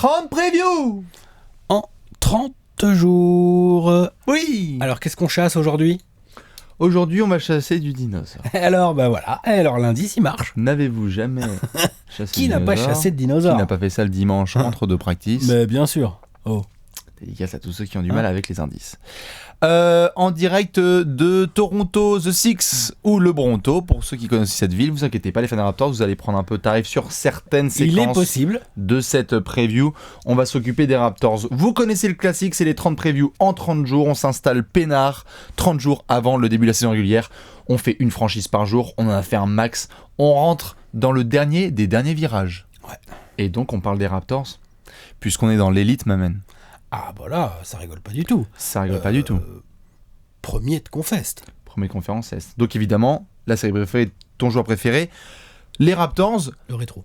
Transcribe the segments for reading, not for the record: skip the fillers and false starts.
30 previews en 30 jours. Oui. Alors, qu'est-ce qu'on chasse aujourd'hui ? Aujourd'hui, on va chasser du dinosaure. Alors, bah voilà. Alors, l'indice, il marche. N'avez-vous jamais chassé Qui n'a pas chassé de dinosaure ? Qui n'a pas fait ça le dimanche entre deux practices ? Mais bien sûr. Oh. Dédicace à tous ceux qui ont du mal avec les indices. En direct de Toronto, The Six ou le Bronto, pour ceux qui connaissent cette ville, vous inquiétez pas, les fans des Raptors, vous allez prendre un peu tarif sur certaines séquences. Il est possible. De cette preview. On va s'occuper des Raptors. Vous connaissez le classique, c'est les 30 previews en 30 jours. On s'installe peinard 30 jours avant le début de la saison régulière. On fait une franchise par jour, on en a fait un max. On rentre dans le dernier des derniers virages. Ouais. Et donc on parle des Raptors, puisqu'on est dans l'élite, m'amène. Ah bah là, ça rigole pas du tout. Ça rigole pas du tout. Premier de Confest. Première conférence Est. Donc évidemment, la série préférée, ton joueur préféré, les Raptors. Le rétro.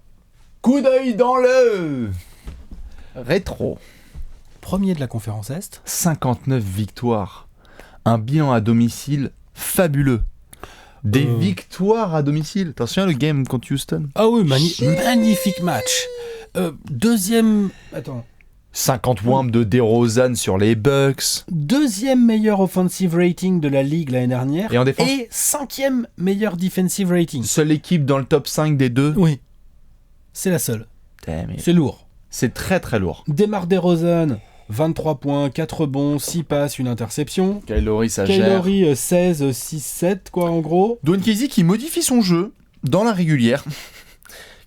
Coup d'œil dans le rétro. Premier de la conférence Est. 59 victoires. Un bilan à domicile fabuleux. Des victoires à domicile. T'en souviens le game contre Houston ? Ah oui, magnifique match. Deuxième... Attends. 50 whams de DeRozan sur les Bucks. Deuxième meilleur offensive rating de la ligue l'année dernière. Et en défense ? Et cinquième meilleur defensive rating. Seule équipe dans le top 5 des deux. Oui. C'est la seule. C'est lourd. C'est très très lourd. DeMar DeRozan, 23 points, 4 rebonds, 6 passes, une interception. Kyle Lowry, ça Kyle gère. Lowry, 16, 6, 7, quoi, en gros. Dwayne Casey qui modifie son jeu dans la régulière.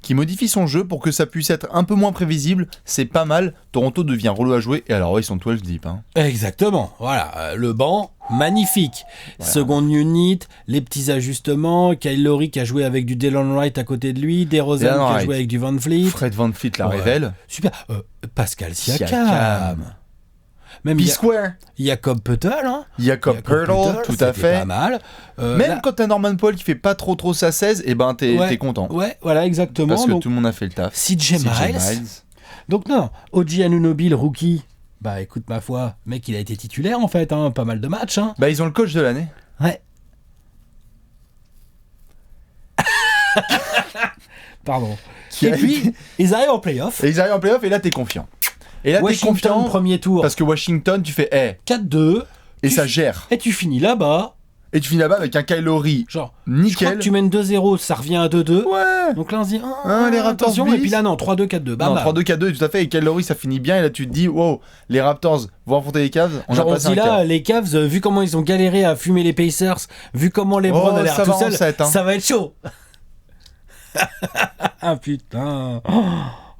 Qui modifie son jeu pour que ça puisse être un peu moins prévisible. C'est pas mal. Toronto devient relou à jouer. Et alors, ils sont 12 deep. Hein. Exactement. Voilà. Le banc, magnifique. Voilà. Seconde unit, les petits ajustements. Kyle Lowry qui a joué avec du Delon Wright à côté de lui. DeRozan qui a joué avec du Van Fleet. Fred Van Fleet la révèle. Super. Pascal Siakam. Même P-Square. Jakob Poeltl, hein. Jakob Poeltl, tout à fait. Pas mal. Même quand t'as Norman Powell qui fait pas trop sa 16, et ben t'es content. Ouais, voilà, exactement. Parce que tout le monde a fait le taf. CJ Miles. Donc non, OG Anunoby, le rookie. Bah écoute, ma foi, mec, il a été titulaire en fait, hein, pas mal de matchs. Hein. Bah ils ont le coach de l'année. Ouais. Pardon. Et puis, ils arrivent en playoff. Et là t'es confiant. Et là, t'es confiant premier tour. Parce que Washington, tu fais 4-2. Et ça gère. Et tu finis là-bas. Et tu finis là-bas avec un Kyle Lowry. Genre, nickel. Je crois que tu mènes 2-0, ça revient à 2-2. Ouais. Donc là, on se dit, les Raptors. Attention. Et puis là, non, 3-2, 4-2. Non, 3-2, 4-2, tout à fait. Et Kyle Lowry, ça finit bien. Et là, tu te dis, wow, les Raptors vont affronter les Cavs. On se dit là, les Cavs, vu comment ils ont galéré à fumer les Pacers, vu comment LeBron a l'air tout seul, ça va être chaud. Ah putain.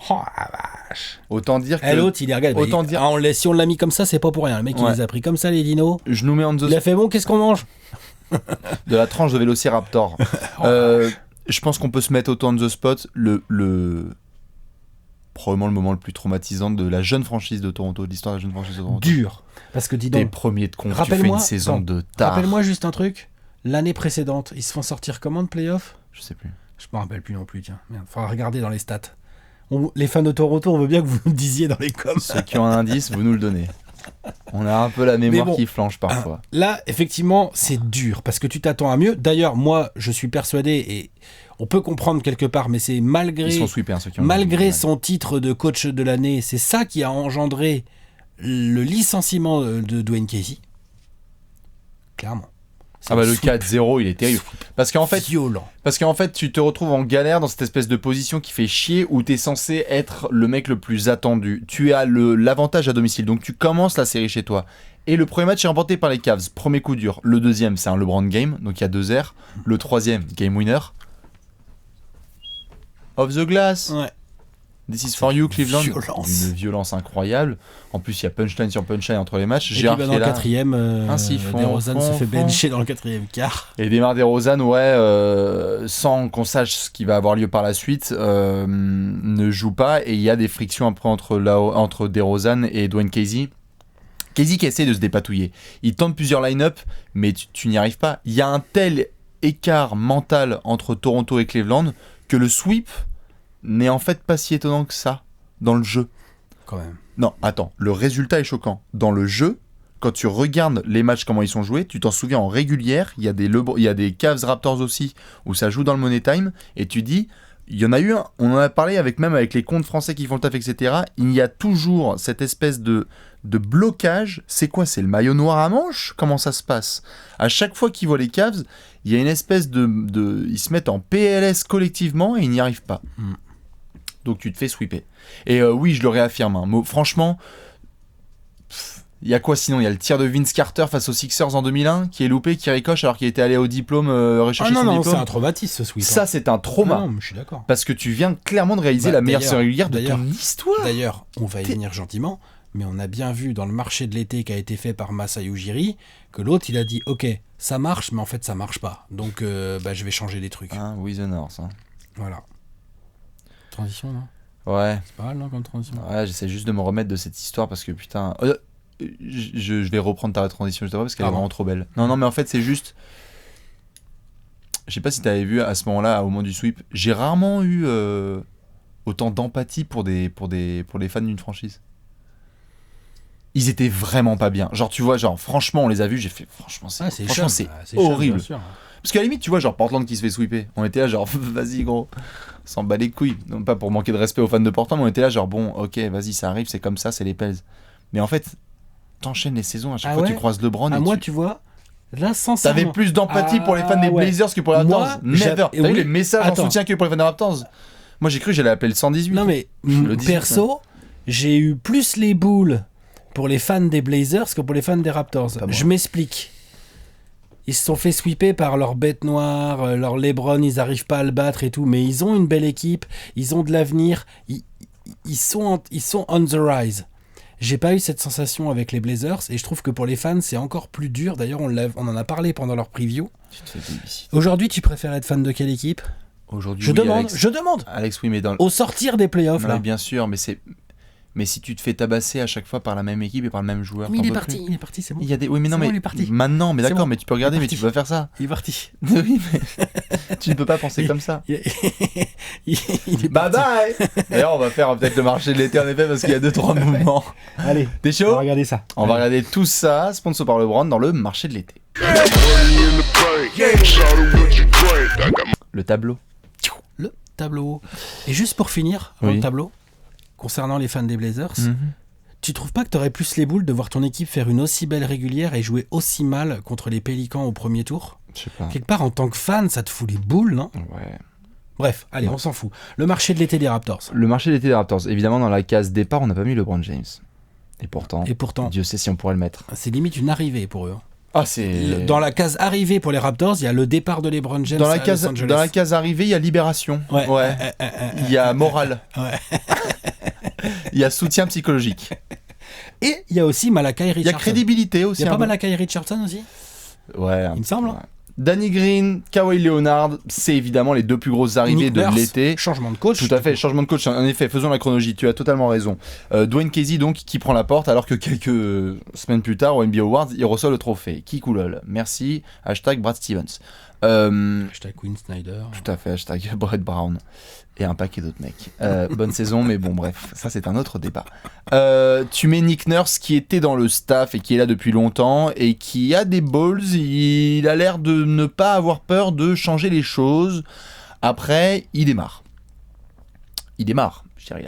Oh la vache. Autant dire que. L'autre, il les regarde. Autant dire. Si on l'a mis comme ça, c'est pas pour rien. Le mec, il les a pris comme ça, les dinos. Je nous mets en Il a fait bon, qu'est-ce qu'on mange ? De la tranche de Vélociraptor. Je pense qu'on peut se mettre autant on the spot. Probablement le moment le plus traumatisant de la jeune franchise de Toronto, de l'histoire de la jeune franchise de Toronto. Dur. Parce que dis donc. T'es premier de compte, tu fais une saison de tard. Rappelle-moi juste un truc. L'année précédente, ils se font sortir comment de playoff ? Je sais plus. Je me rappelle plus non plus, tiens. Merde, faudra regarder dans les stats. Les fans de Toronto, on veut bien que vous nous disiez dans les coms. Ceux qui ont un indice, vous nous le donnez. On a un peu la mémoire qui flanche parfois. Là, effectivement, c'est dur parce que tu t'attends à mieux. D'ailleurs, moi, je suis persuadé et on peut comprendre quelque part, mais c'est malgré son titre de coach de l'année, c'est ça qui a engendré le licenciement de Dwayne Casey. Clairement. Le 4-0, il est terrible. Parce qu'en fait, violent. Parce qu'en fait, tu te retrouves en galère dans cette espèce de position qui fait chier où t'es censé être le mec le plus attendu. Tu as l'avantage à domicile, donc tu commences la série chez toi. Et le premier match est remporté par les Cavs, premier coup dur. Le deuxième, c'est un LeBron game, donc il y a 2-0. Le troisième, game winner. Off the glass. Ouais. This is for you, Cleveland. Une violence incroyable. En plus, il y a punchline sur punchline entre les matchs. Et puis dans le quatrième, DeRozan se fait bencher dans le quatrième quart. Et DeMar DeRozan, sans qu'on sache ce qui va avoir lieu par la suite, ne joue pas. Et il y a des frictions après entre DeRozan et Dwayne Casey. Casey qui essaie de se dépatouiller. Il tente plusieurs line-up, mais tu n'y arrives pas. Il y a un tel écart mental entre Toronto et Cleveland que le sweep n'est en fait pas si étonnant que ça dans le jeu. Quand même. Non, attends, le résultat est choquant. Dans le jeu, quand tu regardes les matchs, comment ils sont joués, tu t'en souviens en régulière, il y a des Cavs Raptors aussi, où ça joue dans le Money Time, et tu dis, il y en a eu un, on en a parlé même avec les comptes français qui font le taf, etc. Il y a toujours cette espèce de blocage. C'est quoi? C'est le maillot noir à manches? Comment ça se passe? À chaque fois qu'ils voient les Cavs, il y a une espèce ils se mettent en PLS collectivement et ils n'y arrivent pas. Donc tu te fais sweeper. Et oui, je le réaffirme. Hein. Franchement, il y a quoi sinon? Il y a le tir de Vince Carter face aux Sixers en 2001 qui est loupé, qui ricoche alors qu'il était allé au diplôme rechercher son diplôme. C'est un traumatisme ce sweep. Ça, c'est un trauma. Non, mais je suis d'accord. Parce que tu viens clairement de réaliser la meilleure série régulière de ton histoire. D'ailleurs, on va y venir gentiment, mais on a bien vu dans le marché de l'été qui a été fait par Masai Ujiri que l'autre, il a dit « Ok, ça marche, mais en fait, ça marche pas. Donc, je vais changer des trucs. » Oui, the North. Hein. Voilà. Transition, non? Ouais. C'est pas mal, non, comme transition? Ouais, j'essaie juste de me remettre de cette histoire parce que putain... Je vais reprendre ta transition juste après parce qu'elle est vraiment trop belle. Non, mais en fait, c'est juste... Je sais pas si t'avais vu à ce moment-là, au moment du sweep, j'ai rarement eu autant d'empathie pour les fans d'une franchise. Ils étaient vraiment pas bien. Genre, tu vois, franchement, on les a vus, j'ai fait, franchement, c'est horrible. Parce qu'à la limite, tu vois, Portland qui se fait sweeper. On était là, vas-y, gros, on s'en bat les couilles. Non, pas pour manquer de respect aux fans de Portland, mais on était là, bon, ok, vas-y, ça arrive, c'est comme ça, c'est les Pels. Mais en fait, t'enchaînes les saisons, à chaque fois, tu croises LeBron. Moi, tu vois, là, sincèrement. T'avais plus d'empathie pour les fans des Blazers que pour les Raptors. Never. T'as vu les messages en soutien que pour les fans des Raptors? Moi, j'ai cru que j'allais appeler le 118. Non, mais perso, j'ai eu plus les boules pour les fans des Blazers que pour les fans des Raptors. Je m'explique. Ils se sont fait sweeper par leur bête noire, leur LeBron, ils n'arrivent pas à le battre et tout, mais ils ont une belle équipe, ils ont de l'avenir, ils sont on the rise. J'ai pas eu cette sensation avec les Blazers et je trouve que pour les fans, c'est encore plus dur. D'ailleurs, on en a parlé pendant leur preview. Aujourd'hui, tu préfères être fan de quelle équipe? Aujourd'hui, je demande. Alex, oui, mais au sortir des playoffs, là. Bien sûr, mais si tu te fais tabasser à chaque fois par la même équipe et par le même joueur, mais il est parti, c'est bon. Oui, mais non, mais il est parti. Maintenant, mais d'accord, mais tu peux regarder, mais tu peux pas faire ça. Il est parti. Oui, mais tu ne peux pas penser comme ça. Il est bye. D'ailleurs, on va faire peut-être le marché de l'été en effet parce qu'il y a 2-3 mouvements. Allez, t'es chaud? On va regarder ça. On va regarder tout ça, sponsor par LeBron dans le marché de l'été. Le tableau. Le tableau. Et juste pour finir, le tableau. Concernant les fans des Blazers, tu trouves pas que t'aurais plus les boules de voir ton équipe faire une aussi belle régulière et jouer aussi mal contre les Pélicans au premier tour? Je sais pas. Quelque part, en tant que fan, ça te fout les boules, non? Ouais. Bref, allez, on s'en fout. Le marché de l'été des Raptors. Le marché de l'été des Raptors. Évidemment, dans la case départ, on n'a pas mis LeBron James. Et pourtant, Dieu sait si on pourrait le mettre. C'est limite une arrivée pour eux. C'est... Dans la case arrivée pour les Raptors, il y a le départ de LeBron James à Los Angeles. Dans la case arrivée, il y a libération. Ouais. Il y a morale. Ouais. Il y a soutien psychologique. Et il y a aussi Malachi Richardson. Il y a crédibilité aussi. Il y a pas Malachi Richardson aussi? Ouais. Il me semble. Ouais. Danny Green, Kawhi Leonard, c'est évidemment les deux plus grosses arrivées de l'été. Changement de coach. Tout à fait, changement de coach. En effet, faisons la chronologie, tu as totalement raison. Dwayne Casey, donc, qui prend la porte alors que quelques semaines plus tard, au NBA Awards, il reçoit le trophée. Qui coulole. Merci. Brad Stevens. Quinn Snyder. Tout à fait, Brett Brown. Et un paquet d'autres mecs. Bonne saison, mais bon, bref, ça c'est un autre débat. Tu mets Nick Nurse qui était dans le staff et qui est là depuis longtemps et qui a des balls. Il a l'air de ne pas avoir peur de changer les choses. Après, il démarre. Je veux dire,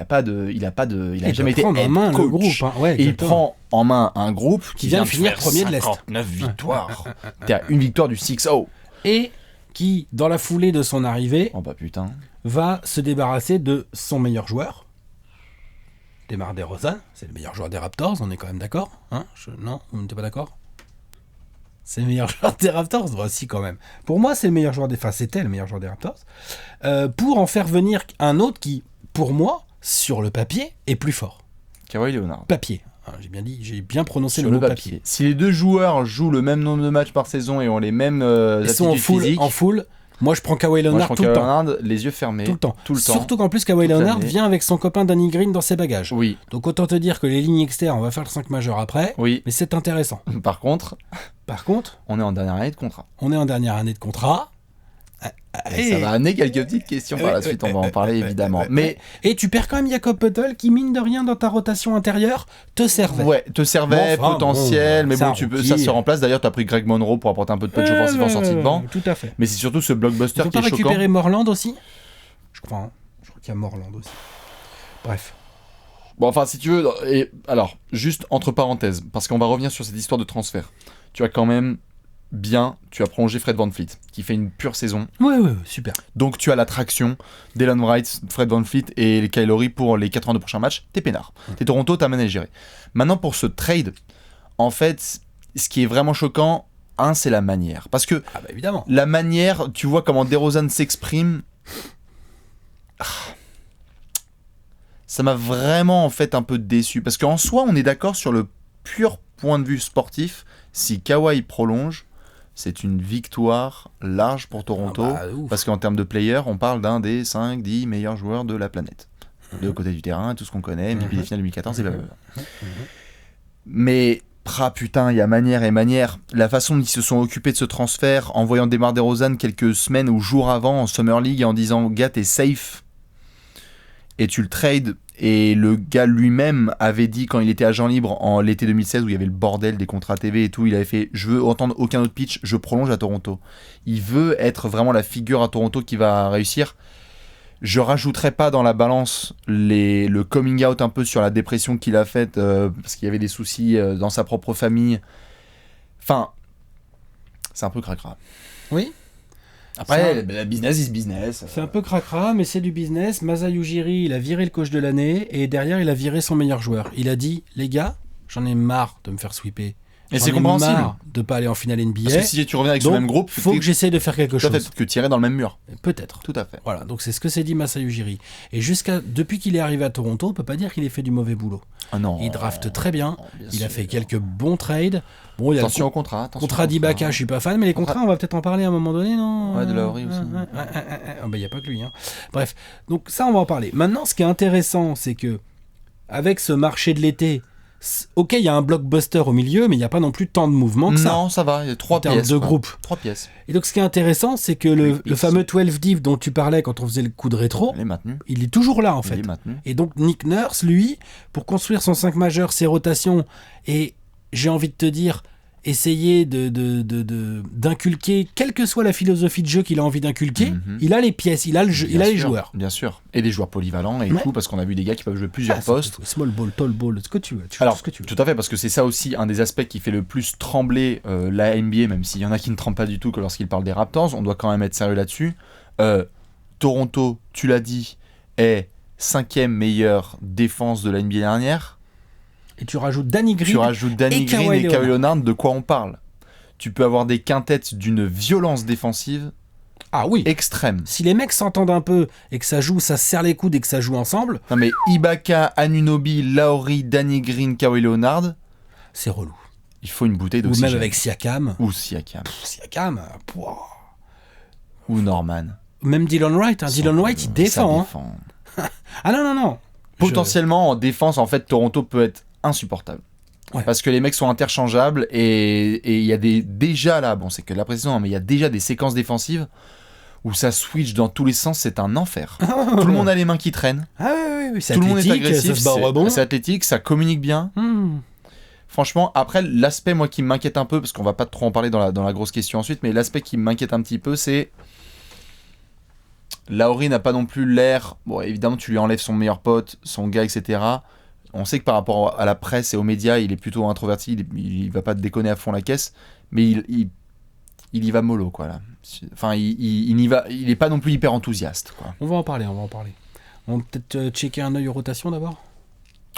il a jamais été en main coach. Le groupe. Hein. Ouais, et il prend en main un groupe qui vient de finir premier de l'Est. 59 victoires. T'es à une victoire du 6-0. Et qui, dans la foulée de son arrivée, va se débarrasser de son meilleur joueur. DeMar DeRozan, c'est le meilleur joueur des Raptors, on est quand même d'accord, hein? Non, vous n'êtes pas d'accord? C'est le meilleur joueur des Raptors? Voici quand même. Pour moi, c'est le meilleur joueur c'était le meilleur joueur des Raptors. Pour en faire venir un autre qui, pour moi, sur le papier, est plus fort. Kawhi Leonard. Papier. J'ai bien prononcé le mot papier. Si les deux joueurs jouent le même nombre de matchs par saison et ont les mêmes attitudes physiques, en full, moi je prends Kawhi Leonard tout le temps. Les yeux fermés. Tout le temps. Surtout qu'en plus Kawhi Leonard vient avec son copain Danny Green dans ses bagages. Oui. Donc autant te dire que les lignes externes, on va faire le 5 majeur après. Oui. Mais c'est intéressant. Par contre, on est en dernière année de contrat. Et ça va amener quelques petites questions par la suite, on va en parler évidemment. Et tu perds quand même Jakob Poeltl qui, mine de rien, dans ta rotation intérieure, te servait. Ouais, potentiel, mais bon, ça se remplace. D'ailleurs, tu as pris Greg Monroe pour apporter un peu de punch offensif en sortie de banc. Tout à fait. Mais c'est surtout ce blockbuster qui est choquant. Récupérer Moreland aussi, je crois. qu'il y a Moreland aussi. Bref. Bon, enfin, si tu veux... Et, alors, juste entre parenthèses, parce qu'on va revenir sur cette histoire de transfert. Tu as quand même tu as prolongé Fred VanVleet, qui fait une pure saison. Ouais, super. Donc tu as l'attraction d'Elon Wright, Fred VanVleet et Kyle Lowry pour les 82 prochains matchs. T'es peinard. T'es Toronto, t'as à gérer. Maintenant, pour ce trade, en fait, ce qui est vraiment choquant, c'est la manière. Parce que évidemment. La manière, tu vois comment DeRozan s'exprime... Ça m'a vraiment en fait un peu déçu. Parce qu'en soi, on est d'accord sur le pur point de vue sportif. Si Kawhi prolonge, c'est une victoire large pour Toronto. Parce qu'en termes de players, on parle d'un des 5-10 meilleurs joueurs de la planète. De côté du terrain, tout ce qu'on connaît, MVP des finales 2014, et blablabla. Mais, putain, il y a manière et manière. La façon dont ils se sont occupés de ce transfert, en voyant DeMar DeRozan quelques semaines ou jours avant en Summer League, et en disant, gars, t'es safe. Et tu le trades. Et le gars lui-même avait dit, quand il était agent libre en l'été 2016, où il y avait le bordel des contrats TV et tout, il avait fait « Je veux entendre aucun autre pitch, je prolonge à Toronto ». Il veut être vraiment la figure à Toronto qui va réussir. Je rajouterai pas dans la balance le coming out un peu sur la dépression qu'il a faite, parce qu'il y avait des soucis dans sa propre famille. Enfin, c'est un peu cracra. Oui. Après, business is business. C'est un peu cracra, mais c'est du business. Masai Ujiri, il a viré le coach de l'année, et derrière, il a viré son meilleur joueur. Il a dit, les gars, j'en ai marre de me faire sweeper. Et c'est compréhensible. Marre de pas aller en finale NBA. Parce que si tu reviens avec ce même groupe, faut que j'essaie de faire quelque chose. Peut-être que tirer dans le même mur. Peut-être. Tout à fait. Voilà, donc c'est ce que s'est dit Masai Ujiri. Et depuis qu'il est arrivé à Toronto, on peut pas dire qu'il ait fait du mauvais boulot. Ah non. Il drafte très bien. Il a fait quelques bons trades. Bon, attention au contrat. Contrat d'Ibaka, je suis pas fan, mais les contrats, on va peut-être en parler à un moment donné, non ? Ouais, de Lowry aussi. Il n'y a pas que lui. Bref, donc ça, on va en parler. Maintenant, ce qui est intéressant, c'est que avec ce marché de l'été, ok, il y a un blockbuster au milieu, mais il n'y a pas non plus tant de mouvements que ça. Non, ça va, il y a 3 pièces. De groupe. 3 pièces. Et donc, ce qui est intéressant, c'est que le fameux 12 div dont tu parlais quand on faisait le coup de rétro, il est toujours là, en fait. Et donc, Nick Nurse, lui, pour construire son 5 majeur, ses rotations, et j'ai envie de te dire, essayer d'inculquer, quelle que soit la philosophie de jeu qu'il a envie d'inculquer, il a les pièces, il a les joueurs. Bien sûr. Et des joueurs polyvalents et tout, parce qu'on a vu des gars qui peuvent jouer plusieurs postes. Small ball, tall ball, ce que tu veux. Alors, ce que tu veux. Tout à fait, parce que c'est ça aussi un des aspects qui fait le plus trembler la NBA, même s'il y en a qui ne tremblent pas du tout que lorsqu'ils parlent des Raptors. On doit quand même être sérieux là-dessus. Toronto, tu l'as dit, est 5e meilleure défense de la NBA dernière. Et tu rajoutes Danny Green et Kawhi Leonard, de quoi on parle. Tu peux avoir des quintettes d'une violence défensive extrême. Si les mecs s'entendent un peu et que ça joue, ça se serre les coudes et que ça joue ensemble... Non mais Ibaka, Anunoby, Lowry, Danny Green, Kawhi Leonard... C'est relou. Il faut une bouteille d'oxygène. Ou même avec Siakam. Siakam. Ou Norman. Même Dylan Wright. Dylan Wright, il défend. Ah non. Potentiellement, en défense, en fait, Toronto peut être insupportable. Ouais. Parce que les mecs sont interchangeables et il y a déjà là, bon c'est que la précision, mais il y a déjà des séquences défensives où ça switch dans tous les sens, c'est un enfer. Tout le monde a les mains qui traînent. Oui, tout le monde est agressif, c'est athlétique, ça communique bien. Franchement, après l'aspect moi qui m'inquiète un peu, parce qu'on va pas trop en parler dans la grosse question ensuite, mais l'aspect qui m'inquiète un petit peu, c'est Lowry n'a pas non plus l'air, bon évidemment tu lui enlèves son meilleur pote, son gars, etc. On sait que par rapport à la presse et aux médias, il est plutôt introverti, il va pas te déconner à fond la caisse, mais il y va mollo, quoi, là. Enfin, il est pas non plus hyper enthousiaste, quoi. On va en parler. On va peut-être checker un œil aux rotations d'abord.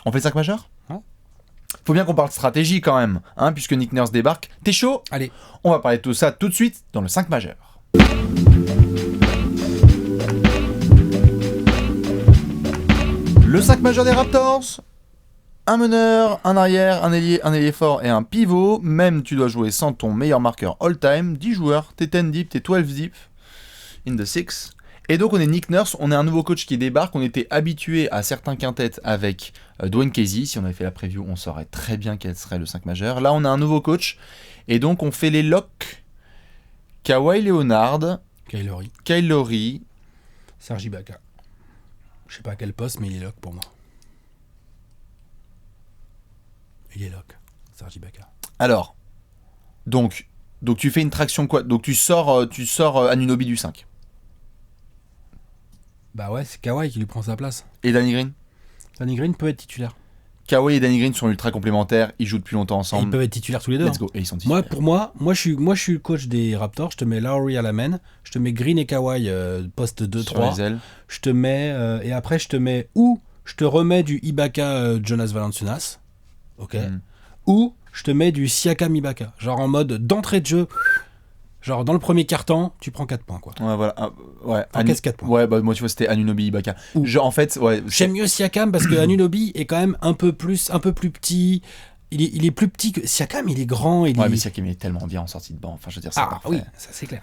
On fait le 5 majeur ? Faut bien qu'on parle de stratégie quand même, puisque Nick Nurse débarque. T'es chaud ? Allez. On va parler de tout ça tout de suite dans le 5 majeur. Le 5 majeur des Raptors. Un meneur, un arrière, un ailier fort et un pivot. Même tu dois jouer sans ton meilleur marqueur all-time. 10 joueurs, t'es 10 deep, t'es 12 deep. In the 6. Et donc on est Nick Nurse, on est un nouveau coach qui débarque. On était habitué à certains quintettes avec Dwayne Casey. Si on avait fait la preview, on saurait très bien quel serait le 5 majeur. Là on a un nouveau coach. Et donc on fait les locks. Kawhi Leonard. Kyle Lowry. Serge Ibaka. Je sais pas à quel poste, mais il est lock pour moi. Il est lock, Serge Ibaka. Alors, donc tu fais une traction quoi ? Donc tu sors Anunoby du 5. Bah ouais, c'est Kawhi qui lui prend sa place. Et Danny Green. Danny Green peut être titulaire. Kawhi et Danny Green sont ultra complémentaires, ils jouent depuis longtemps ensemble. Et ils peuvent être titulaires tous les deux. Let's go. Et ils sont titulaires. Moi, je suis le coach des Raptors, je te mets Lowry à la main, je te mets Green et Kawhi poste 2-3. Je te mets et après je te mets je te remets du Ibaka Jonas Valanciunas. OK. Ou je te mets du Siakam Ibaka, genre en mode d'entrée de jeu. Genre dans le premier quart-temps, tu prends 4 points quoi. Ouais voilà. Ouais. Qu'est-ce 4 points. Ouais, bah moi tu vois c'était Anunoby Ibaka. En fait, ouais. J'aime mieux Siakam parce que Anunoby est quand même un peu plus petit. Il est plus petit que Siakam, il est grand. Mais Siakam il est tellement bien en sortie de banc. Enfin, je veux dire, c'est parfait. Oui, ça c'est clair.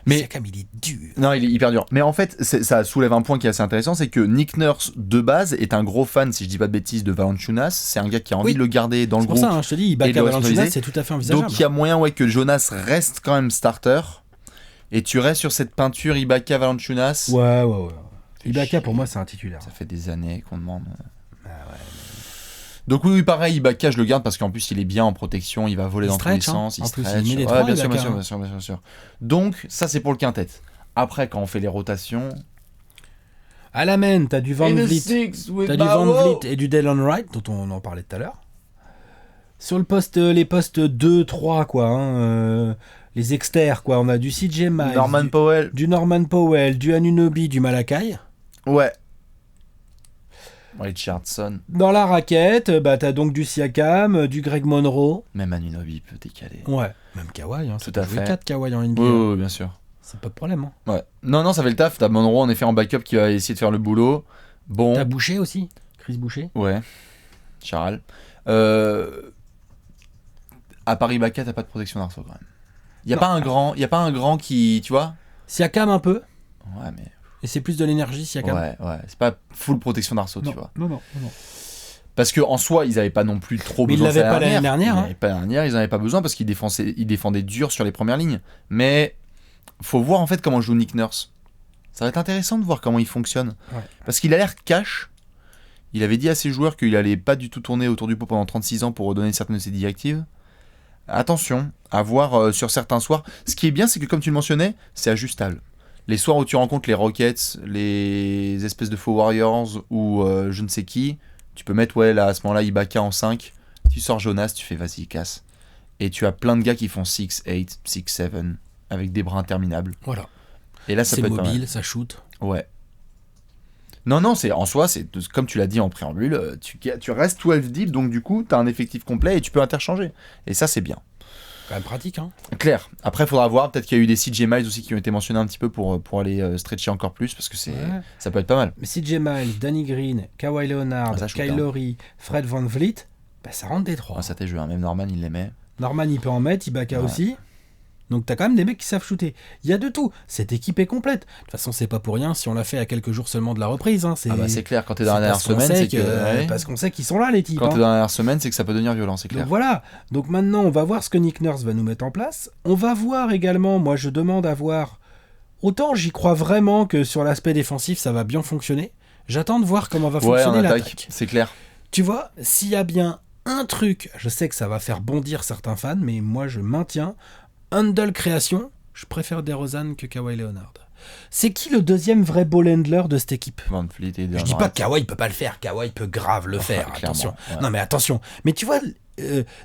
Mais Siakam, il est dur. Non, il est hyper dur. Mais en fait, ça soulève un point qui est assez intéressant, c'est que Nick Nurse, de base, est un gros fan, si je dis pas de bêtises, de Valanciunas. C'est un gars qui a envie de le garder dans le groupe. C'est pour ça, je te dis, Ibaka Valanciunas, c'est tout à fait envisageable. Donc il y a moyen que Jonas reste quand même starter. Et tu restes sur cette peinture Ibaka Valanciunas. Ouais. Ibaka, pour moi, c'est un titulaire. Ça fait des années qu'on demande. Donc oui, pareil, Ibaka, je le garde parce qu'en plus, il est bien en protection, il va voler dans tous les sens, il stretch. Il met les trois, bien sûr. Donc, ça, c'est pour le quintet. Après, quand on fait les rotations... À la main, t'as du Van Vliet. T'as du Van Vliet et du Delon Wright, dont on en parlait tout à l'heure. Sur les postes 2, 3, quoi, les exters, quoi. On a du CJ Miles, du Norman Powell, du Anunoby, du Malakai. Ouais. Richardson. Dans la raquette, t'as donc du Siakam, du Greg Monroe. Même Anunoby peut décaler. Ouais. Même Kawhi, tout à fait. 4 Kawhi en NBA. Oui, bien sûr. C'est pas de problème. Ouais. Non, ça fait le taf. T'as Monroe en effet en backup qui va essayer de faire le boulot. Bon. T'as Boucher aussi, Chris Boucher. Ouais. Charal. À Paris Ibaka, t'as pas de protection d'arceau quand même. Y a pas un grand qui, tu vois. Siakam un peu. Ouais, mais. Et c'est plus de l'énergie, Siakam. Ouais. C'est pas full protection d'arceau, tu vois. Non. Parce qu'en soi, ils avaient pas non plus trop besoin. Mais ils l'avaient pas l'année dernière. Ils en avaient pas besoin parce qu'ils défendaient dur sur les premières lignes. Mais faut voir en fait comment joue Nick Nurse. Ça va être intéressant de voir comment il fonctionne. Ouais. Parce qu'il a l'air cash. Il avait dit à ses joueurs qu'il allait pas du tout tourner autour du pot pendant 36 ans pour redonner certaines de ses directives. Attention, à voir sur certains soirs. Ce qui est bien, c'est que comme tu le mentionnais, c'est ajustable. Les soirs où tu rencontres les Rockets, les espèces de faux Warriors ou je ne sais qui, tu peux mettre à ce moment-là Ibaka en 5, tu sors Jonas, tu fais vas-y, casse. Et tu as plein de gars qui font 6-8, 6-7 avec des bras interminables. Voilà. Et là, ça c'est peut être mobile, ça shoot. Ouais. Non, c'est en soi, c'est comme tu l'as dit en préambule, tu restes 12 deep, donc du coup, tu as un effectif complet et tu peux interchanger. Et ça, c'est bien. Quand même pratique, hein. Clair. Après, il faudra voir. Peut-être qu'il y a eu des CJ Miles aussi qui ont été mentionnés un petit peu pour aller stretcher encore plus parce que ça peut être pas mal. Mais CJ Miles, Danny Green, Kawhi Leonard, Kyle Lowry, Fred Van Vliet, ça rentre des trois. Ça t'est joué. Même Norman, il l'aimait. Norman, il peut en mettre. Ibaka aussi. Donc t'as quand même des mecs qui savent shooter. Il y a de tout. Cette équipe est complète. De toute façon, c'est pas pour rien si on l'a fait à quelques jours seulement de la reprise. Hein. C'est clair. Quand t'es dans la dernière semaine, c'est que parce qu'on sait qu'ils sont là, les types. Quand t'es dans la dernière semaine, c'est que ça peut devenir violent, c'est clair. Donc voilà. Donc maintenant, on va voir ce que Nick Nurse va nous mettre en place. On va voir également. Moi, je demande à voir. Autant j'y crois vraiment que sur l'aspect défensif, ça va bien fonctionner. J'attends de voir comment va fonctionner l'attaque. C'est clair. Tu vois, s'il y a bien un truc, je sais que ça va faire bondir certains fans, mais moi je maintiens. Handle création, je préfère DeRozan que Kawhi Leonard. C'est qui le deuxième vrai ball handler de cette équipe ? Van Vliet et je dis pas que Kawhi peut pas le faire, Kawhi peut grave le faire, attention. Ouais. Non mais attention, mais tu vois,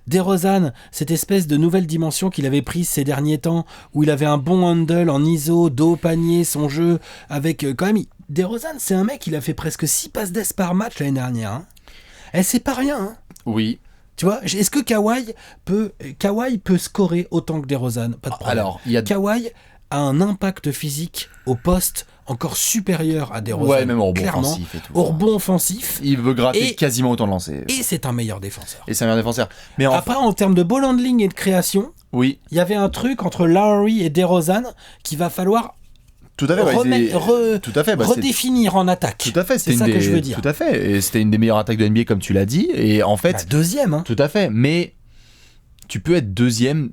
DeRozan, cette espèce de nouvelle dimension qu'il avait prise ces derniers temps, où il avait un bon handle en ISO, dos, panier, son jeu, avec quand même... DeRozan, c'est un mec, il a fait presque 6 passes d'ess par match l'année dernière. Hein. C'est pas rien. Hein. Oui. Tu vois, est-ce que Kawhi peut scorer autant que DeRozan ? Pas de problème. Alors, Kawhi a un impact physique au poste encore supérieur à DeRozan. Ouais, même au rebond offensif et tout. Au rebond offensif. Il veut gratter quasiment autant de lancers. Et c'est un meilleur défenseur. Mais après, en termes de ball handling et de création, il y avait un truc entre Lowry et DeRozan qu'il va falloir redéfinir en attaque. Tout à fait, c'est ça que je veux dire. Tout à fait, et c'était une des meilleures attaques de NBA comme tu l'as dit, et en fait... deuxième, hein. Tout à fait, mais tu peux être deuxième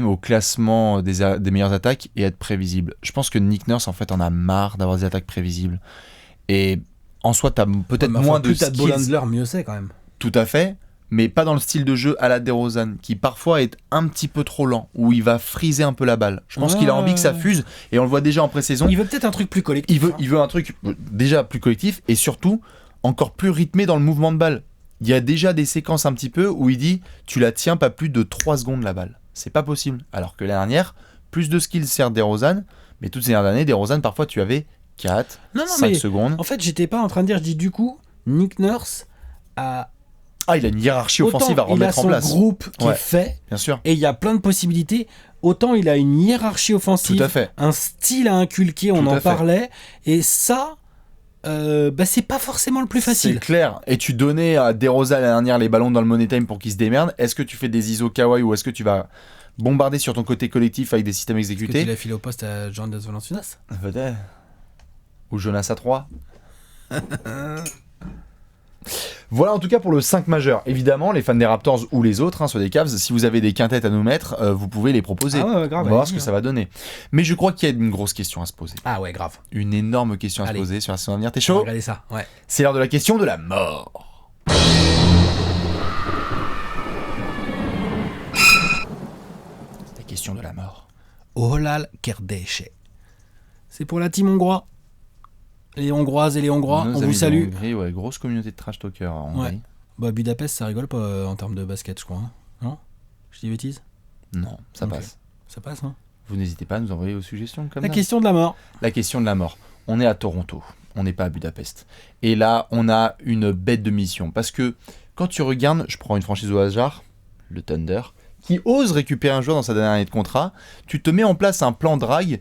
au classement des meilleures attaques et être prévisible. Je pense que Nick Nurse, en fait, en a marre d'avoir des attaques prévisibles. Et en soi, t'as peut-être moins de skills. Plus t'as de ball handler, mieux c'est quand même. Tout à fait, mais pas dans le style de jeu à la DeRozan, qui parfois est un petit peu trop lent, où il va friser un peu la balle. Je pense qu'il a envie que ça fuse, et on le voit déjà en pré-saison. Il veut peut-être un truc plus collectif. Il veut un truc déjà plus collectif, et surtout encore plus rythmé dans le mouvement de balle. Il y a déjà des séquences un petit peu où il dit « tu la tiens pas plus de 3 secondes la balle ». C'est pas possible. Alors que l'année dernière, plus de skills sert DeRozan, mais toutes ces dernières années, DeRozan, parfois tu avais 4, 5 secondes. En fait, j'étais pas en train de dire, je dis du coup, Nick Nurse a... il a une hiérarchie offensive à remettre en place. Il a son groupe qui est fait, bien sûr. Et il y a plein de possibilités. Autant il a une hiérarchie offensive, tout à fait. Un style à inculquer, on en parlait, et ça... c'est pas forcément le plus facile. C'est clair. Et tu donnais à DeRozan l'année dernière les ballons dans le Money Time pour qu'il se démerde. Est-ce que tu fais des ISO Kawhi ou est-ce que tu vas bombarder sur ton côté collectif avec des systèmes exécutés? Est-ce que tu l'as filé au poste à Jonas Valanciunas? Peut-être. Ou Jonas à 3. Voilà en tout cas pour le 5 majeur. Évidemment, les fans des Raptors ou les autres, soit des Cavs, si vous avez des quintettes à nous mettre, vous pouvez les proposer. Grave, on va voir ce que ça va donner. Mais je crois qu'il y a une grosse question à se poser. Ah ouais, grave. Une énorme question à se poser sur la saison à venir. T'es chaud? Regardez ça, ouais. C'est l'heure de la question de la mort. La question de la mort. Olal Kerdeche. C'est pour la team hongrois. Les Hongroises et les Hongrois, on vous salue. Hongrie, ouais, grosse communauté de trash talkers en Hongrie. Ouais. Budapest, ça rigole pas en termes de basket, je crois. Hein. Non? Je dis bêtises? Non, ça passe. Ça passe, hein? Vous n'hésitez pas à nous envoyer vos suggestions comme ça. La question de la mort. La question de la mort. On est à Toronto, on n'est pas à Budapest. Et là, on a une bête de mission. Parce que quand tu regardes, je prends une franchise au hasard, le Thunder, qui ose récupérer un joueur dans sa dernière année de contrat, tu te mets en place un plan drague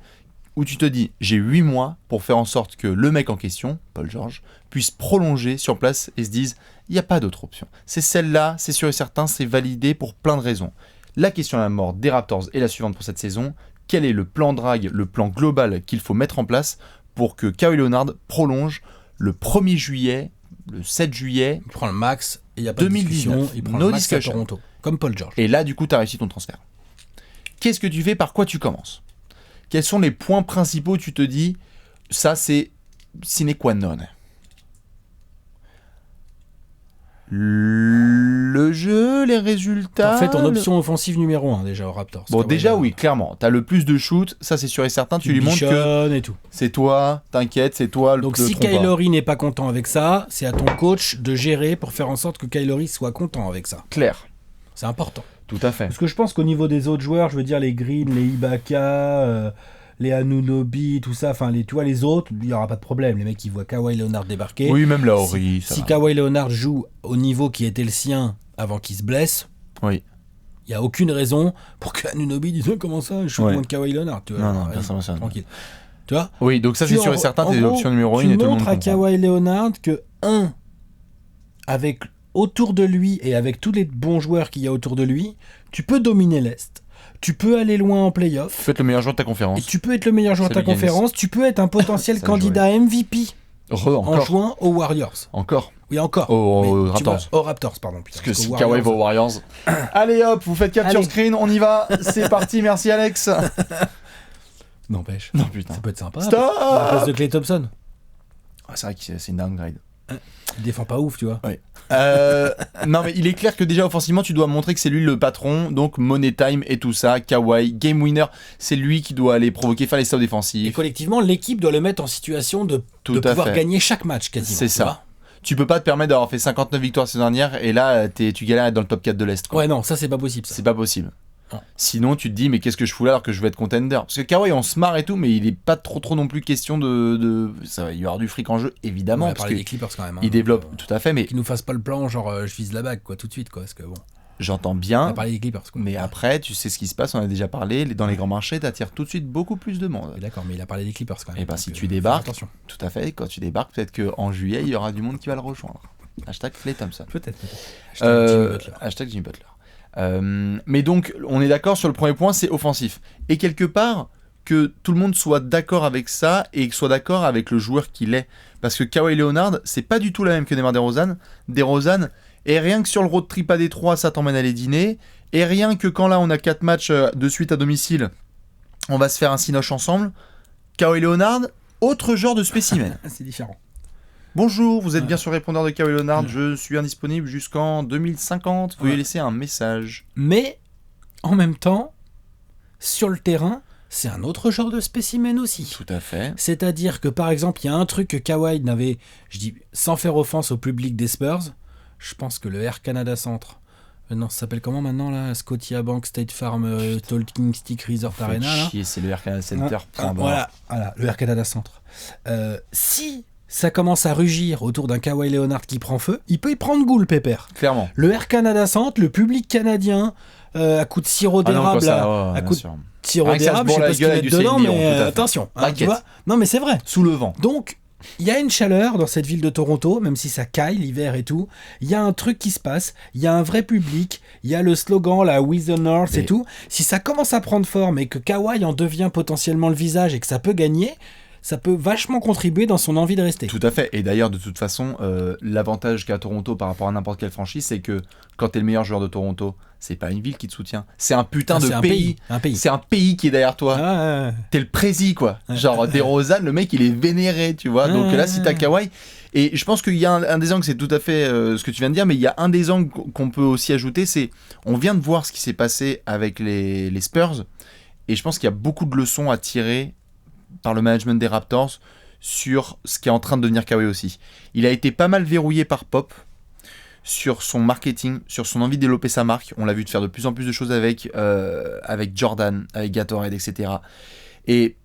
où tu te dis, j'ai 8 mois pour faire en sorte que le mec en question, Paul George, puisse prolonger sur place et se dise, il n'y a pas d'autre option. C'est celle-là, c'est sûr et certain, c'est validé pour plein de raisons. La question de la mort des Raptors est la suivante pour cette saison. Quel est le plan drague, le plan global qu'il faut mettre en place pour que Kawhi Leonard prolonge le 1er juillet, le 7 juillet, il prend le max, et il n'y a pas de discussion, il prend le max à Toronto, comme Paul George. Et là, du coup, tu as réussi ton transfert. Qu'est-ce que tu fais? Par quoi tu commences? Quels sont les points principaux où tu te dis, ça c'est sine qua non? Le jeu, les résultats... En fait, ton option offensive numéro 1 déjà au Raptors. Bon, déjà oui, clairement. T'as le plus de shoot, ça c'est sûr et certain. Tu lui montres que et tout. C'est toi, t'inquiète, c'est toi le Donc si Kylori n'est pas content avec ça, c'est à ton coach de gérer pour faire en sorte que Kylori soit content avec ça. Clair. C'est important. Tout à fait. Parce que je pense qu'au niveau des autres joueurs, je veux dire les Green, les Ibaka, les Anunoby, tout ça, enfin tu vois les autres, il n'y aura pas de problème. Les mecs qui voient Kawhi Leonard débarquer. Oui, même Lauri. Si Kawhi Leonard joue au niveau qui était le sien avant qu'il se blesse, oui. Il n'y a aucune raison pour que Anunoby dise comment ça, je suis moins de Kawhi Leonard. Tu vois, non, personne ne tranquille. Tu vois? Oui, donc ça c'est sûr et certain, t'es l'option numéro 1 et tout le monde montres à Kawhi Leonard que, avec autour de lui et avec tous les bons joueurs qu'il y a autour de lui, tu peux dominer l'Est. Tu peux aller loin en play-off. Tu peux être le meilleur joueur de ta conférence. Et tu peux être le meilleur joueur de ta conférence. Tu peux être un potentiel candidat MVP en jouant aux Warriors. Encore. Oui, encore. Aux Raptors. Aux Raptors, pardon. Parce que si Kawhi va aux Warriors. Allez hop, vous faites capture screen, on y va. C'est parti, merci Alex. N'empêche. Non, putain. Ça peut être sympa. Stop à la place de Klay Thompson. C'est vrai que c'est une downgrade. Il défend pas ouf, tu vois. Oui. Non, mais il est clair que déjà offensivement, tu dois montrer que c'est lui le patron. Donc, money time et tout ça. Kawhi, game winner, c'est lui qui doit aller provoquer, faire les stops défensifs. Et collectivement, l'équipe doit le mettre en situation de pouvoir gagner chaque match quasiment. C'est ça. Tu peux pas te permettre d'avoir fait 59 victoires la saison dernière et là, tu galères à être dans le top 4 de l'Est. Quoi. Ouais, non, ça c'est pas possible. Ça. C'est pas possible. Non. Sinon, tu te dis, mais qu'est-ce que je fous là alors que je veux être contender? Parce que Kawhi, on se marre et tout, mais il est pas trop non plus question de... Ça va y avoir du fric en jeu, évidemment. On va parler des Clippers quand même. Il développe, tout à fait, mais... Qu'ils nous fassent pas le plan, genre je vise la bague, quoi, tout de suite, quoi, parce que bon... J'entends bien, on va parler des Clippers, quoi. Mais après, tu sais ce qui se passe, on a déjà parlé, dans les grands marchés, t'attires tout de suite beaucoup plus de monde. D'accord, mais il a parlé des Clippers quand même. Et ben si tu débarques, tout à fait, quand tu débarques, peut-être qu'en juillet, il y aura du monde qui va le rejoindre. Hashtag Klay Thompson. Peut-être. Hashtag Jimmy Butler. Mais donc, on est d'accord sur le premier point, c'est offensif. Et quelque part, que tout le monde soit d'accord avec ça et soit d'accord avec le joueur qu'il est. Parce que Kawhi Leonard, c'est pas du tout la même que DeMar DeRozan. DeRozan, et rien que sur le road trip à Détroit, ça t'emmène à aller dîner. Et rien que quand là, on a 4 matchs de suite à domicile, on va se faire un cinoche ensemble. Kawhi Leonard, autre genre de spécimen. C'est différent. Bonjour, vous êtes bien sur répondeur de Kawhi Leonard, je suis indisponible jusqu'en 2050, veuillez laisser un message. Mais, en même temps, sur le terrain, c'est un autre genre de spécimen aussi. Tout à fait. C'est-à-dire que, par exemple, il y a un truc que Kawhi n'avait, je dis, sans faire offense au public des Spurs, je pense que le Air Canada Centre, non, ça s'appelle comment maintenant là, Scotiabank State Farm Talking Stick Resort Arena là. Chier, c'est le Air Canada Center. Voilà, le Air Canada Centre. Si ça commence à rugir autour d'un Kawhi Leonard qui prend feu, il peut y prendre goût le pépère. Clairement. Le Air Canada Centre, le public canadien, à coup de sirop d'érable, à coup de sirop d'érable, je sais pas ce qu'il met dedans, mais attention, tu vois. Non mais c'est vrai. Sous le vent. Donc il y a une chaleur dans cette ville de Toronto, même si ça caille l'hiver et tout. Il y a un truc qui se passe, il y a un vrai public, il y a le slogan, la We the North et tout. Si ça commence à prendre forme et que Kawhi en devient potentiellement le visage et que ça peut gagner, ça peut vachement contribuer dans son envie de rester. Tout à fait. Et d'ailleurs, de toute façon, l'avantage qu'a Toronto par rapport à n'importe quelle franchise, c'est que quand t'es le meilleur joueur de Toronto, c'est pas une ville qui te soutient. C'est un putain de pays. C'est un pays qui est derrière toi. T'es le prési, quoi. Genre, DeRozan, le mec, il est vénéré, tu vois. Donc là, si t'as Kawhi... Et je pense qu'il y a un des angles, c'est tout à fait ce que tu viens de dire, mais il y a un des angles qu'on peut aussi ajouter, c'est... On vient de voir ce qui s'est passé avec les Spurs, et je pense qu'il y a beaucoup de leçons à tirer par le management des Raptors sur ce qui est en train de devenir Kawhi aussi. Il a été pas mal verrouillé par Pop sur son marketing, sur son envie de développer sa marque. On l'a vu de faire de plus en plus de choses avec Jordan, avec Gatorade, etc. Et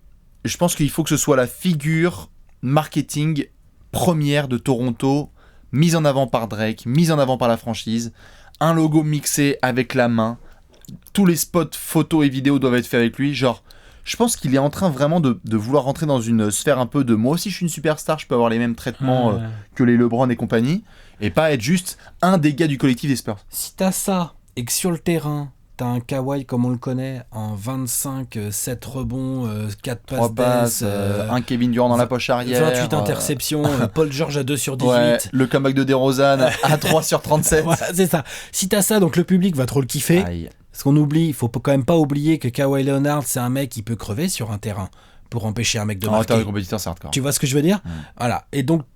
je pense qu'il faut que ce soit la figure marketing première de Toronto, mise en avant par Drake, mise en avant par la franchise, un logo mixé avec la main, tous les spots photos et vidéos doivent être faits avec lui, genre... Je pense qu'il est en train vraiment de vouloir rentrer dans une sphère un peu de moi aussi je suis une superstar, je peux avoir les mêmes traitements que les LeBron et compagnie, et pas être juste un des gars du collectif des Spurs. Si t'as ça, et que sur le terrain, t'as un Kawhi comme on le connaît, en 25, 7 rebonds, 4 passes, un Kevin Durant dans la poche arrière, 28 interceptions, Paul George à 2 sur 18. Ouais, le comeback de DeRozan à 3 sur 37. Voilà, c'est ça. Si t'as ça, donc le public va trop le kiffer. Aïe. Parce qu'on oublie, il faut quand même pas oublier que Kawhi Leonard, c'est un mec qui peut crever sur un terrain pour empêcher un mec de marquer. Les compétiteurs, c'est hardcore. Tu vois ce que je veux dire ? Voilà. Et donc,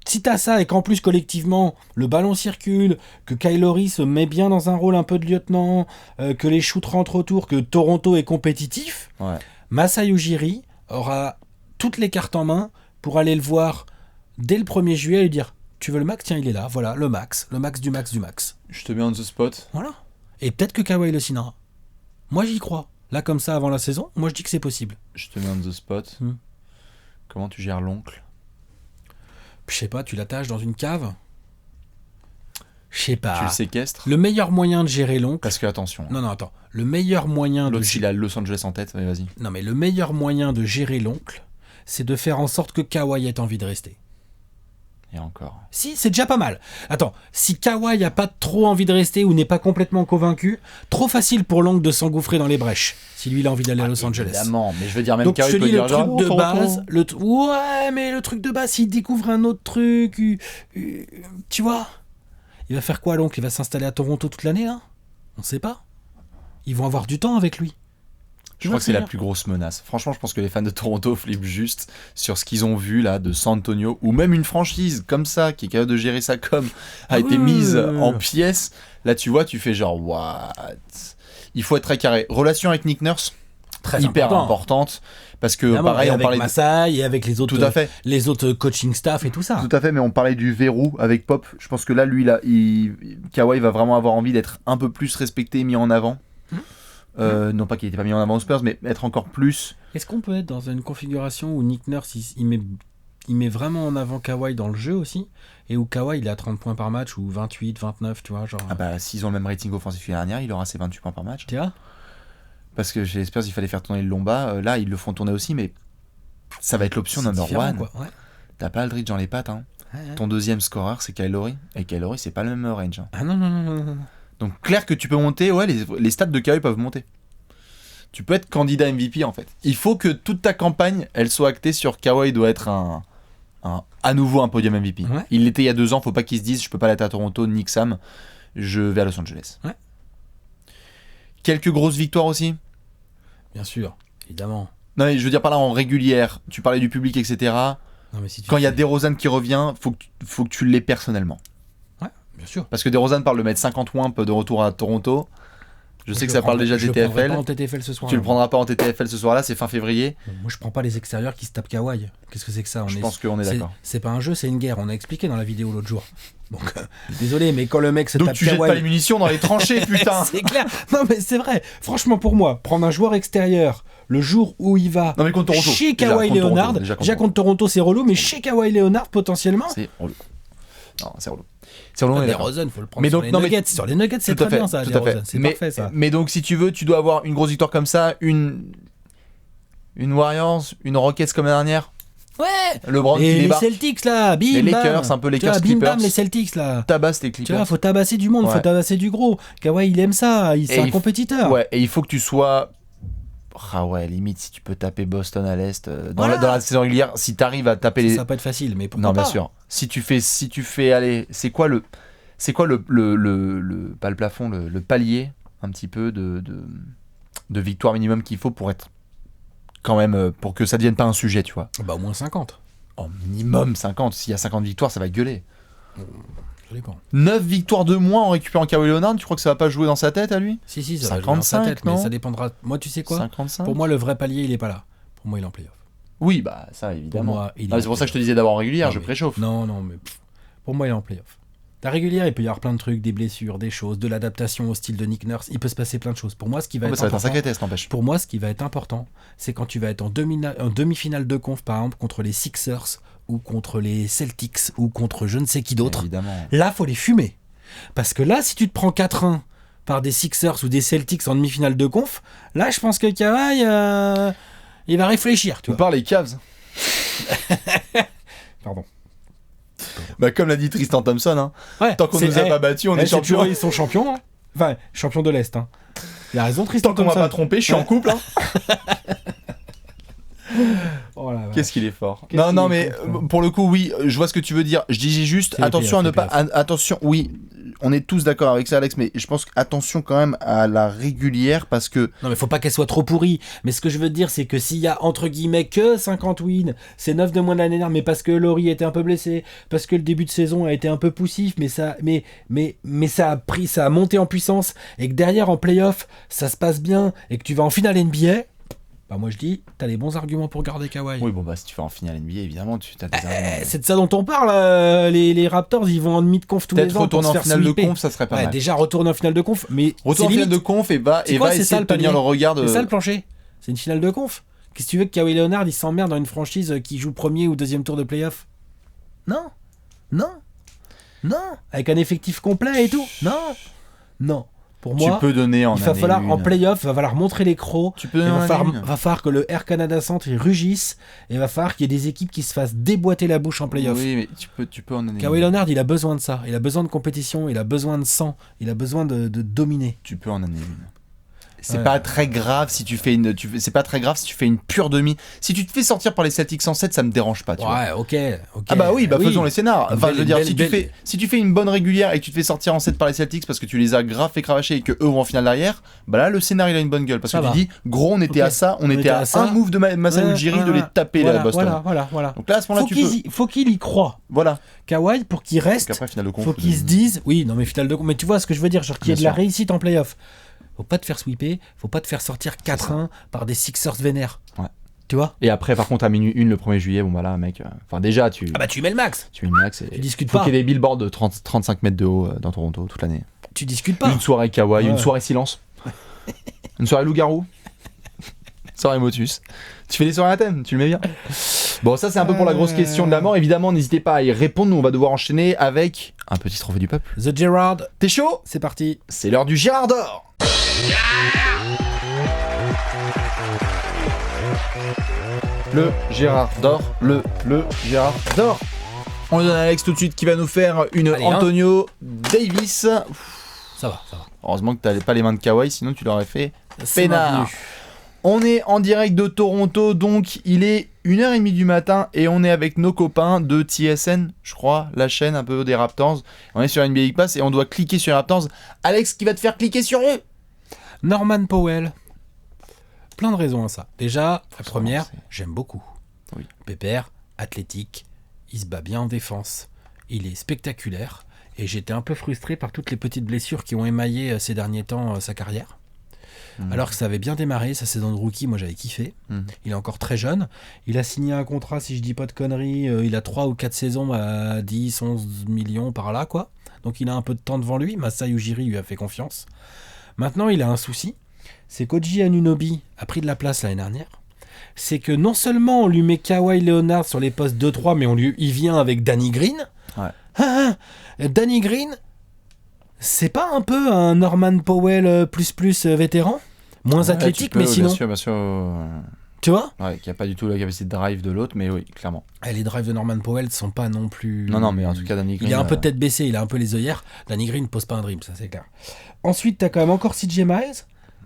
si t'as ça et qu'en plus, collectivement, le ballon circule, que Kyle Lowry se met bien dans un rôle un peu de lieutenant, que les shoots rentrent autour, que Toronto est compétitif, Masai Ujiri aura toutes les cartes en main pour aller le voir dès le 1er juillet et lui dire « Tu veux le max ? Tiens, il est là. Voilà, le max du max du max. » Je te mets on the spot. Voilà. Et peut-être que Kawhi le signera. Moi, j'y crois. Là, comme ça, avant la saison, moi, je dis que c'est possible. Je te mets on the spot. Comment tu gères l'oncle ? Je sais pas, tu l'attaches dans une cave ? Je sais pas. Tu le séquestres ? Le meilleur moyen de gérer l'oncle... Parce que, attention. Non, attends. Le meilleur moyen L'autre, s'il a Los Angeles en tête, mais vas-y. Non, mais le meilleur moyen de gérer l'oncle, c'est de faire en sorte que Kawhi ait envie de rester. Et encore. Si, c'est déjà pas mal. Attends, si Kawhi n'a pas trop envie de rester ou n'est pas complètement convaincu, trop facile pour l'oncle de s'engouffrer dans les brèches, si lui il a envie d'aller à Los Angeles. Évidemment, mais je veux dire, même donc, Kawhi peut dire genre... Donc, le truc de base... Ouais, mais le truc de base, s'il découvre un autre truc... tu vois, il va faire quoi, l'oncle ? Il va s'installer à Toronto toute l'année, là ? On sait pas. Ils vont avoir du temps avec lui. Je crois que c'est la plus grosse menace. Franchement, je pense que les fans de Toronto flippent juste sur ce qu'ils ont vu là de San Antonio, ou même une franchise comme ça, qui est capable de gérer ça comme a été mise en pièces. Là, tu vois, tu fais genre, what ? Il faut être très carré. Relation avec Nick Nurse, hyper importante, parce que pareil, on parlait Masai et avec les autres, tout à fait. Les autres coaching staff et tout ça. Tout à fait, mais on parlait du verrou avec Pop. Je pense que là, lui, Kawhi va vraiment avoir envie d'être un peu plus respecté, mis en avant. Non pas qu'il n'était pas mis en avant aux Spurs, mais être encore plus. Est-ce qu'on peut être dans une configuration où Nick Nurse il met vraiment en avant Kawhi dans le jeu aussi, et où Kawhi il est à 30 points par match ou 28, 29, tu vois, genre. Ah bah s'ils ont le même rating offensif que l'année dernière, il aura ses 28 points par match. Tu vois ? Parce que chez les Spurs il fallait faire tourner le Lomba, là ils le font tourner aussi, mais ça va être l'option number one. Ouais. T'as pas Aldridge dans les pattes, hein. Ouais. Ton deuxième scoreur c'est Kyle Lowry, et Kyle Lowry c'est pas le même range. Hein. Ah non. Donc clair que tu peux monter, les stats de Kawhi peuvent monter. Tu peux être candidat MVP en fait. Il faut que toute ta campagne, elle soit actée sur Kawhi doit être à nouveau un podium MVP. Ouais. Il l'était il y a 2 ans, faut pas qu'il se dise je peux pas l'être à Toronto, Nick Sam, je vais à Los Angeles. Ouais. Quelques grosses victoires aussi ? Bien sûr, évidemment. Non mais je veux dire par là en régulière, tu parlais du public etc. Non, mais quand il y a DeRozan qui revient, faut que tu l'aies personnellement. Ouais, bien sûr. Parce que DeRozan parle de mettre 50 wimp de retour à Toronto. Je sais que ça parle déjà de TTFL. Je le prendrai pas en TTFL ce soir. Tu le prendras pas en TTFL ce soir-là, c'est fin février. Moi, je prends pas les extérieurs qui se tapent Kawhi. Qu'est-ce que c'est que ça? Je pense qu'on est d'accord. C'est pas un jeu, c'est une guerre. On a expliqué dans la vidéo l'autre jour. Donc, désolé, mais quand le mec se tape Kawhi... Donc tu jettes pas les munitions dans les tranchées, putain. C'est clair. Non, mais c'est vrai. Franchement, pour moi, prendre un joueur extérieur le jour où il va chez Kawhi Leonard, déjà contre Toronto, c'est relou, mais chez Kawhi Leonard, potentiellement... C'est relou. Non, c'est relou. DeRozan, faut le prendre sur les Nuggets. Sur les Nuggets, c'est très bien ça, DeRozan. C'est parfait ça. Mais donc, si tu veux, tu dois avoir une grosse victoire comme ça, une Warriors, une Rockets comme la dernière. Ouais. LeBron et les Celtics là, bim, les Lakers, un peu Lakers, Clippers. Bim bam, les Celtics là. Tabasse les Clippers. Tu vois, faut tabasser du monde, faut tabasser du gros. Kawhi, il aime ça, c'est un compétiteur. Ouais, et il faut que tu sois... Ah ouais, limite, si tu peux taper Boston à l'Est, dans la saison régulière, si t'arrives à taper ça va pas être facile, mais pourquoi pas. Non, bien sûr. Si tu fais, allez, c'est quoi le pas le plafond, le palier, un petit peu de victoire minimum qu'il faut pour être quand même, pour que ça devienne pas un sujet, tu vois. Bah, au moins 50. En minimum 50. S'il y a 50 victoires, ça va gueuler. Ça dépend. 9 victoires de moins en récupérant Kawhi Leonard, tu crois que ça va pas jouer dans sa tête à lui? Si, ça 55, va jouer dans sa tête, non, mais ça dépendra. Moi, tu sais quoi? 55. Pour moi, le vrai palier, il est pas là. Pour moi, il est en playoff. Oui, bah ça, évidemment. Pour moi, c'est pour ça que je te disais d'abord en régulière, je préchauffe. Non, mais pour moi, il est en playoff. La régulière, il peut y avoir plein de trucs, des blessures, des choses, de l'adaptation au style de Nick Nurse. Il peut se passer plein de choses. Pour moi, ce qui va être ça va être un sacré test, n'empêche. Pour moi, ce qui va être important, c'est quand tu vas être en demi-finale de conf, par exemple, contre les Sixers ou contre les Celtics ou contre je ne sais qui d'autre. Évidemment. Là, faut les fumer. Parce que là, si tu te prends 4-1 par des Sixers ou des Celtics en demi-finale de conf, là, je pense que Kawhi, il va réfléchir. Tu parles les Cavs. Pardon. Bah, comme l'a dit Tristan Thompson, hein. Ouais, tant qu'on nous a pas battus, on est champions. Ils sont champions. Hein. Enfin, champions de l'Est. Hein. Il a raison, Tristan Thompson. Tant qu'on m'a pas trompé, je suis en couple. Hein. Oh là, qu'est-ce qu'il est fort. Non, mais pour le coup, oui, je vois ce que tu veux dire. Je dis juste, attention à ne pas... Attention, oui, on est tous d'accord avec ça, Alex, mais je pense qu'attention quand même à la régulière, parce que... Non, mais faut pas qu'elle soit trop pourrie. Mais ce que je veux te dire, c'est que s'il y a, entre guillemets, que 50 wins, c'est 9 de moins de l'année dernière, mais parce que Laurie était un peu blessé, parce que le début de saison a été un peu poussif, mais ça a monté en puissance, et que derrière, en play-off, ça se passe bien, et que tu vas en finale NBA... Bah moi je dis, t'as les bons arguments pour garder Kawhi. Oui, bon bah si tu vas en finale NBA, évidemment, tu as des arguments. C'est de ça dont on parle. Les Raptors, ils vont en demi de conf tous les ans. Peut-être retourner en finale de conf, ça serait pas mal. Déjà retourner en finale de conf, mais retourner en finale de conf et va essayer de tenir le regard de... C'est ça le plancher. C'est une finale de conf. Qu'est-ce que tu veux que Kawhi Leonard il s'emmerde dans une franchise qui joue premier ou deuxième tour de playoff? Non. Avec un effectif complet et tout. Non. Pour moi, tu peux donner en il va falloir en playoff, il va falloir montrer les crocs. Tu peux donner va falloir que le Air Canada Centre il rugisse et il va falloir qu'il y ait des équipes qui se fassent déboîter la bouche en playoff. Oui, mais tu peux en donner. Kawhi Leonard, il a besoin de ça. Il a besoin de compétition, il a besoin de sang, il a besoin de dominer. Tu peux en donner une. C'est pas très grave si tu fais c'est pas très grave si tu fais une pure demi. Si tu te fais sortir par les Celtics en 7, ça me dérange pas, tu vois. Ouais, OK. Ah bah oui, faisons les scénars. Enfin, je veux dire, si tu fais une bonne régulière et que tu te fais sortir en 7 par les Celtics parce que tu les as grave fait cravacher et que eux vont en finale derrière, bah là le scénar il a une bonne gueule parce que tu dis gros, on était à ça, on était à un move de Masai Ujiri de les taper là à Boston. Voilà. Donc là à ce moment-là faut qu'il y croit. Voilà. Kawhi pour qu'il reste. Après, finale de conf, faut qu'il se dise non mais finale de conf, mais tu vois ce que je veux dire, genre qu'il y ait de la réussite en playoff. Faut pas te faire sweeper, faut pas te faire sortir 4-1 par des Sixers vénères. Ouais. Tu vois? Et après, par contre, à minuit 1 le 1er juillet, bon bah là, mec. Enfin, déjà, tu. Ah bah tu mets le max. Tu mets le max et. Tu discutes pas. Faut qu'il y ait des billboards de 35 mètres de haut dans Toronto toute l'année. Tu discutes pas. Une soirée Kawhi, une soirée silence. Une soirée loup-garou. Une soirée Motus. Tu fais des soirées à thème, tu le mets bien. Bon, ça, c'est un peu pour la grosse question de la mort. Évidemment, n'hésitez pas à y répondre. Nous, on va devoir enchaîner avec un petit trophée du peuple. The Gerrard. T'es chaud? C'est parti. C'est l'heure du Gérard d'or. Le Gérard d'or, le Gérard d'or. On le donne à Alex tout de suite qui va nous faire une Antonio Davis. Ça va. Heureusement que t'avais pas les mains de Kawhi, sinon tu l'aurais fait peinard. On est en direct de Toronto, donc il est 1h30 du matin et on est avec nos copains de TSN, je crois, la chaîne un peu des Raptors. On est sur NBA League Pass et on doit cliquer sur les Raptors. Alex qui va te faire cliquer sur eux. Norman Powell. Plein de raisons à ça. Déjà, la première, j'aime beaucoup. Oui. Pépère, athlétique, il se bat bien en défense, il est spectaculaire, et j'étais un peu frustré par toutes les petites blessures qui ont émaillé ces derniers temps sa carrière. Alors que ça avait bien démarré, sa saison de rookie, moi j'avais kiffé. Il est encore très jeune. Il a signé un contrat, si je dis pas de conneries, il a 3 ou 4 saisons à 10, 11 millions par là, quoi. Donc il a un peu de temps devant lui. Masai Ujiri lui a fait confiance. Maintenant, il a un souci. C'est qu'Oji Anunoby a pris de la place l'année dernière. C'est que non seulement on lui met Kawhi Leonard sur les postes 2-3, mais il vient avec Danny Green. Ouais. Danny Green, c'est pas un peu un Norman Powell plus vétéran, moins athlétique, mais sinon. Bien sûr. Tu vois ? Ouais, qui a pas du tout la capacité de drive de l'autre, mais oui, clairement. Les drives de Norman Powell sont pas non plus. Non, mais en tout cas, Danny Green. Il a un peu de tête baissée, il a un peu les œillères. Danny Green ne pose pas un dribble, ça c'est clair. Ensuite, t'as quand même encore CJ Miles.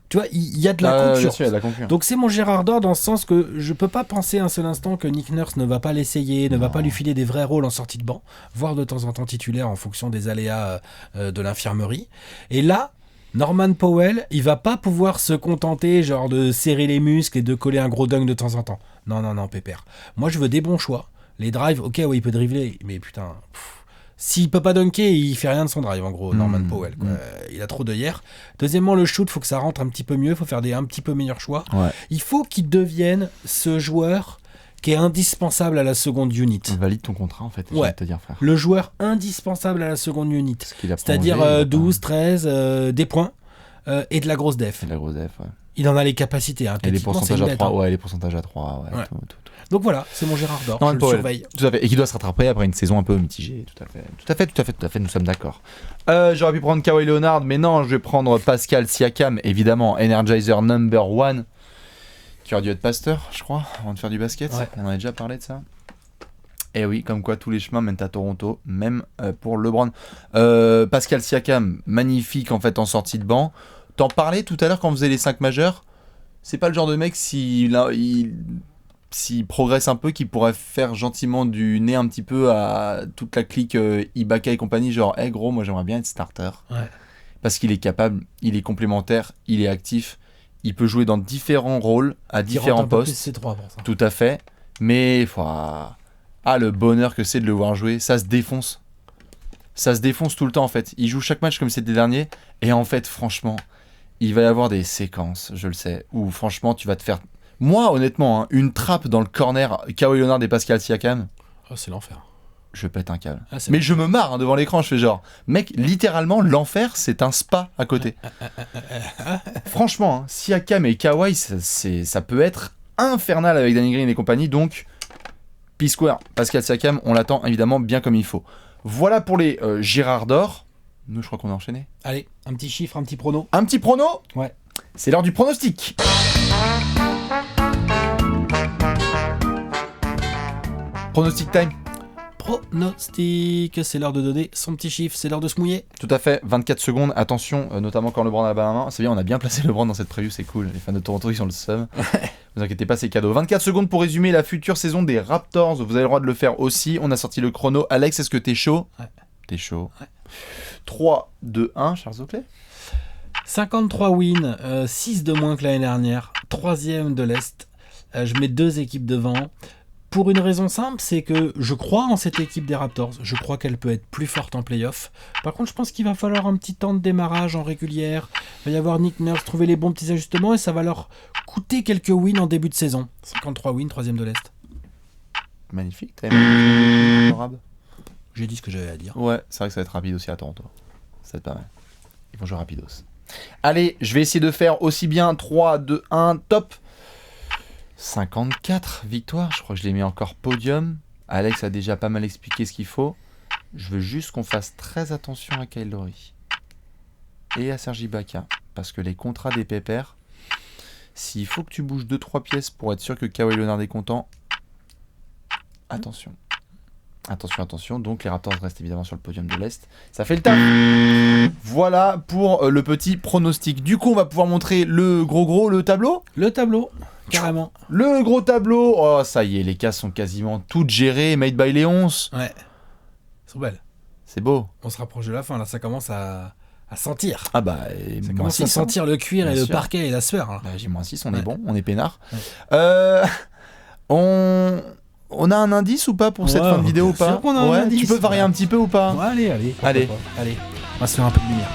Tu vois, il y a de la concurrence. Bien sûr, il y a de la concurrence. Donc c'est mon Gérard Dor dans ce sens que je peux pas penser un seul instant que Nick Nurse ne va pas l'essayer, ne va pas lui filer des vrais rôles en sortie de banc, voire de temps en temps titulaire en fonction des aléas de l'infirmerie. Et là, Norman Powell, il va pas pouvoir se contenter genre de serrer les muscles et de coller un gros dunk de temps en temps. Non, pépère. Moi, je veux des bons choix. Les drives, ok, ouais, il peut dribbler, mais putain... S'il peut pas dunker, il fait rien de son drive, en gros, Norman Powell. Quoi. Il a trop d'œillères. Deuxièmement, le shoot, faut que ça rentre un petit peu mieux, faut faire un petit peu meilleurs choix. Ouais. Il faut qu'il devienne ce joueur qui est indispensable à la seconde unit. Valide ton contrat, en fait, ouais. Te dire, frère. Le joueur indispensable à la seconde unit. C'est-à-dire 12, 13, des points et de la grosse def. Et la grosse def, ouais. Il en a les capacités. Hein, et les pourcentages à 3, ouais, les pourcentages à 3, ouais. Tout. Donc voilà, c'est mon Gérard Dor, je le surveille. Tout à fait, et qui doit se rattraper après une saison un peu mitigée, tout à fait, nous sommes d'accord. J'aurais pu prendre Kawhi Leonard, mais non, je vais prendre Pascal Siakam, évidemment, Energizer number 1, qui aurait dû être pasteur, je crois, avant de faire du basket, ouais. On en a déjà parlé de ça. Et oui, comme quoi tous les chemins mènent à Toronto, même pour LeBron. Pascal Siakam, magnifique en fait en sortie de banc. T'en parlais tout à l'heure quand on faisait les 5 majeurs, c'est pas le genre de mec s'il progresse un peu, qui pourrait faire gentiment du nez un petit peu à toute la clique Ibaka et compagnie, genre hey gros, moi j'aimerais bien être starter. Ouais. Parce qu'il est capable, il est complémentaire, il est actif, il peut jouer dans différents rôles, à différents postes. C3 pour ça. Tout à fait, mais le bonheur que c'est de le voir jouer, ça se défonce tout le temps en fait. Il joue chaque match comme c'était le dernier, et en fait franchement, il va y avoir des séquences, je le sais, où franchement tu vas te faire... Moi, honnêtement, une trappe dans le corner, Kawhi Leonard et Pascal Siakam, c'est l'enfer. Je pète un câble. Mais je me marre devant l'écran, je fais genre, mec, littéralement, l'enfer, c'est un spa à côté. Franchement, Siakam et Kawhi, ça peut être infernal avec Danny Green et compagnie, donc, P-Square, Pascal Siakam, on l'attend évidemment bien comme il faut. Voilà pour les Gérard Dor. Nous, je crois qu'on a enchaîné. Allez, un petit chiffre, un petit prono. Un petit prono ? Ouais. C'est l'heure du pronostic. Pronostic time. Pronostic, c'est l'heure de donner son petit chiffre, c'est l'heure de se mouiller. Tout à fait, 24 secondes, attention, notamment quand LeBron a la balle à la main. C'est bien, on a bien placé LeBron dans cette preview, c'est cool. Les fans de Toronto, ils ont le seum. Vous inquiétez pas, c'est cadeau. 24 secondes pour résumer la future saison des Raptors. Vous avez le droit de le faire aussi. On a sorti le chrono. Alex, est-ce que t'es chaud ? Ouais. T'es chaud. Ouais. 3, 2, 1, Charles Oakley. 53 wins, 6 de moins que l'année dernière, 3e de l'Est. Je mets 2 équipes devant. Pour une raison simple, c'est que je crois en cette équipe des Raptors. Je crois qu'elle peut être plus forte en play-off. Par contre, je pense qu'il va falloir un petit temps de démarrage en régulière. Il va y avoir Nick Nurse trouver les bons petits ajustements et ça va leur coûter quelques wins en début de saison. 53 wins, 3e de l'Est. Magnifique. T'as J'ai dit ce que j'avais à dire. Ouais, c'est vrai que ça va être rapide aussi à Toronto. Ça va être pas mal. Ils vont jouer rapidos. Allez, je vais essayer de faire aussi bien 3, 2, 1, top. 54 victoires, je crois que je l'ai mis encore podium. Alex a déjà pas mal expliqué ce qu'il faut. Je veux juste qu'on fasse très attention à Kyle Lowry et à Serge Ibaka, parce que les contrats des pépères, s'il faut que tu bouges 2-3 pièces pour être sûr que Kawhi Leonard est content, attention. Attention, donc les Raptors restent évidemment sur le podium de l'Est. Ça fait le taf. Voilà pour le petit pronostic. Du coup, on va pouvoir montrer le le tableau. Le tableau, carrément. Le gros tableau. Oh, ça y est, les cases sont quasiment toutes gérées, made by Léonce. Ouais, elles sont belles. C'est beau. On se rapproche de la fin, là, ça commence à sentir. Ah bah, ça commence à sentir le cuir et le parquet et la sueur. Hein. Bah, j'ai -6, on est bon, on est peinard. Ouais. On a un indice ou pas pour cette fin de vidéo ou pas? On a un indice. Tu peux varier un petit peu ou pas? Allez. On va se faire un peu de lumière.